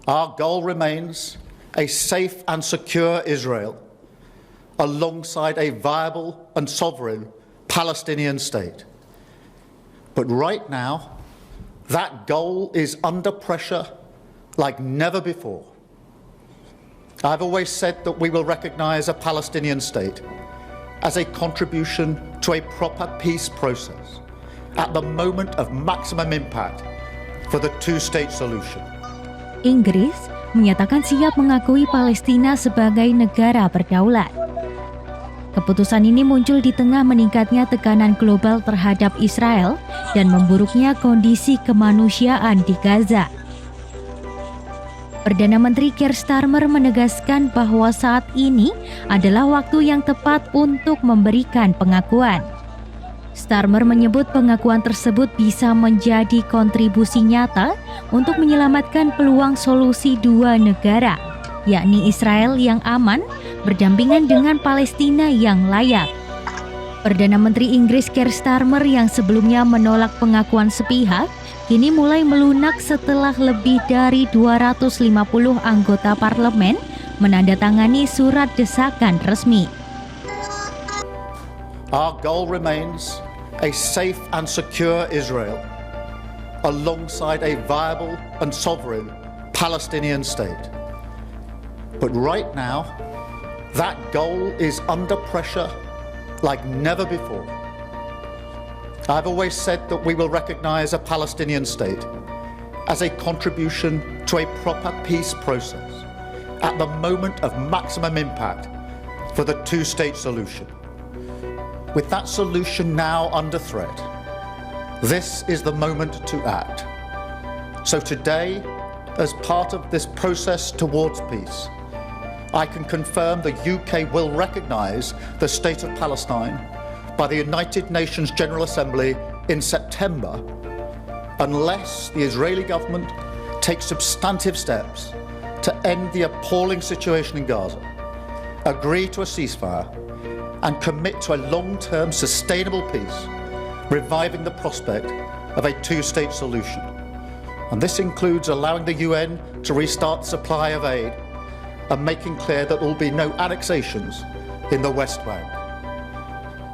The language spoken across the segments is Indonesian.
Our goal remains a safe and secure Israel alongside a viable and sovereign Palestinian state. But right now, that goal is under pressure like never before. I've always said that we will recognize a Palestinian state as a contribution to a proper peace process at the moment of maximum impact for the two-state solution. Inggris menyatakan siap mengakui Palestina sebagai negara berdaulat. Keputusan ini muncul di tengah meningkatnya tekanan global terhadap Israel dan memburuknya kondisi kemanusiaan di Gaza. Perdana Menteri Keir Starmer menegaskan bahwa saat ini adalah waktu yang tepat untuk memberikan pengakuan. Starmer menyebut pengakuan tersebut bisa menjadi kontribusi nyata untuk menyelamatkan peluang solusi dua negara, yakni Israel yang aman berdampingan dengan Palestina yang layak. Perdana Menteri Inggris Keir Starmer yang sebelumnya menolak pengakuan sepihak, kini mulai melunak setelah lebih dari 250 anggota parlemen menandatangani surat desakan resmi. Our goal remains a safe and secure Israel alongside a viable and sovereign Palestinian state. But right now, that goal is under pressure like never before. I've always said that we will recognize a Palestinian state as a contribution to a proper peace process at the moment of maximum impact for the two-state solution. With that solution now under threat, this is the moment to act. So today, as part of this process towards peace, I can confirm the UK will recognize the State of Palestine by the United Nations General Assembly in September, unless the Israeli government takes substantive steps to end the appalling situation in Gaza, agree to a ceasefire, and commit to a long-term sustainable peace, reviving the prospect of a two-state solution. And this includes allowing the UN to restart supply of aid and making clear that there will be no annexations in the West Bank.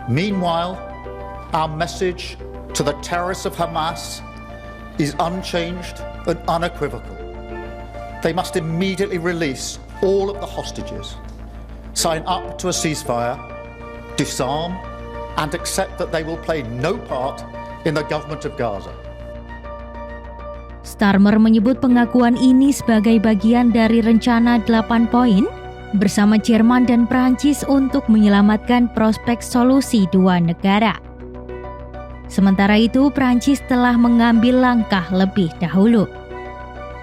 Meanwhile, our message to the terrorists of Hamas is unchanged and unequivocal. They must immediately release all of the hostages, sign up to a ceasefire, disarm, and accept that they will play no part in the government of Gaza. Starmer menyebut pengakuan ini sebagai bagian dari rencana 8 poin bersama Jerman dan Prancis untuk menyelamatkan prospek solusi dua negara. Sementara itu, Prancis telah mengambil langkah lebih dahulu.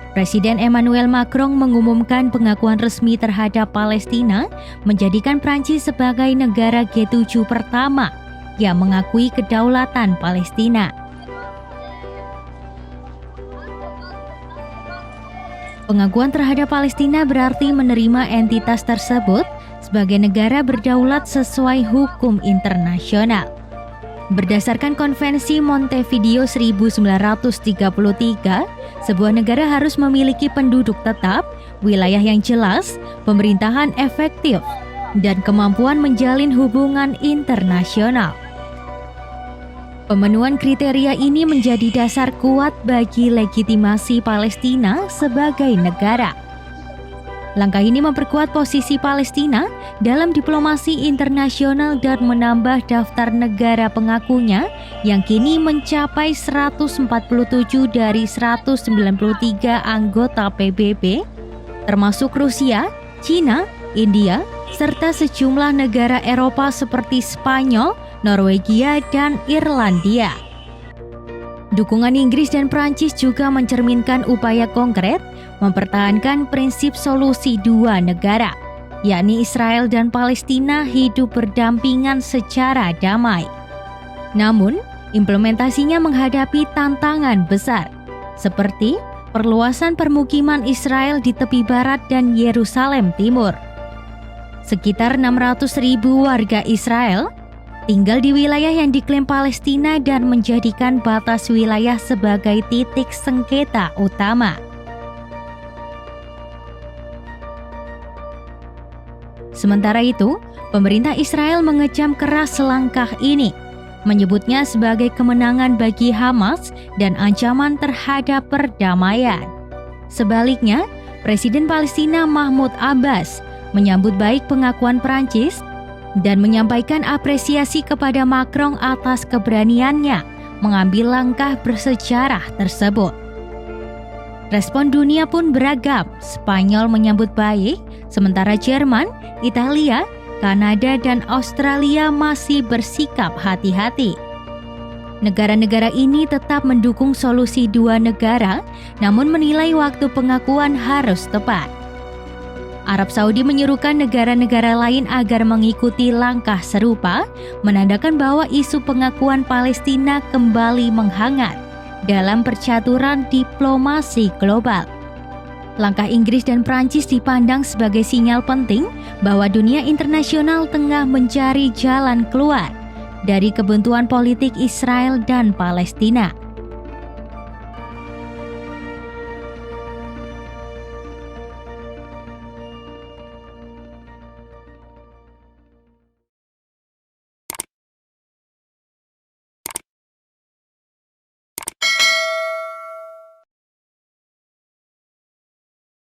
Presiden Emmanuel Macron mengumumkan pengakuan resmi terhadap Palestina, menjadikan Prancis sebagai negara G7 pertama yang mengakui kedaulatan Palestina. Pengakuan terhadap Palestina berarti menerima entitas tersebut sebagai negara berdaulat sesuai hukum internasional. Berdasarkan Konvensi Montevideo 1933, sebuah negara harus memiliki penduduk tetap, wilayah yang jelas, pemerintahan efektif, dan kemampuan menjalin hubungan internasional. Pemenuhan kriteria ini menjadi dasar kuat bagi legitimasi Palestina sebagai negara. Langkah ini memperkuat posisi Palestina dalam diplomasi internasional dan menambah daftar negara pengakunya yang kini mencapai 147 dari 193 anggota PBB, termasuk Rusia, China, India, serta sejumlah negara Eropa seperti Spanyol, Norwegia, dan Irlandia. Dukungan Inggris dan Prancis juga mencerminkan upaya konkret mempertahankan prinsip solusi dua negara, yakni Israel dan Palestina hidup berdampingan secara damai. Namun, implementasinya menghadapi tantangan besar, seperti perluasan permukiman Israel di tepi barat dan Yerusalem Timur. Sekitar 600.000 warga Israel tinggal di wilayah yang diklaim Palestina dan menjadikan batas wilayah sebagai titik sengketa utama. Sementara itu, pemerintah Israel mengecam keras langkah ini, menyebutnya sebagai kemenangan bagi Hamas dan ancaman terhadap perdamaian. Sebaliknya, Presiden Palestina Mahmud Abbas menyambut baik pengakuan Prancis dan menyampaikan apresiasi kepada Macron atas keberaniannya mengambil langkah bersejarah tersebut. Respon dunia pun beragam. Spanyol menyambut baik, sementara Jerman, Italia, Kanada, dan Australia masih bersikap hati-hati. Negara-negara ini tetap mendukung solusi dua negara, namun menilai waktu pengakuan harus tepat. Arab Saudi menyerukan negara-negara lain agar mengikuti langkah serupa, menandakan bahwa isu pengakuan Palestina kembali menghangat dalam percaturan diplomasi global. Langkah Inggris dan Prancis dipandang sebagai sinyal penting bahwa dunia internasional tengah mencari jalan keluar dari kebuntuan politik Israel dan Palestina.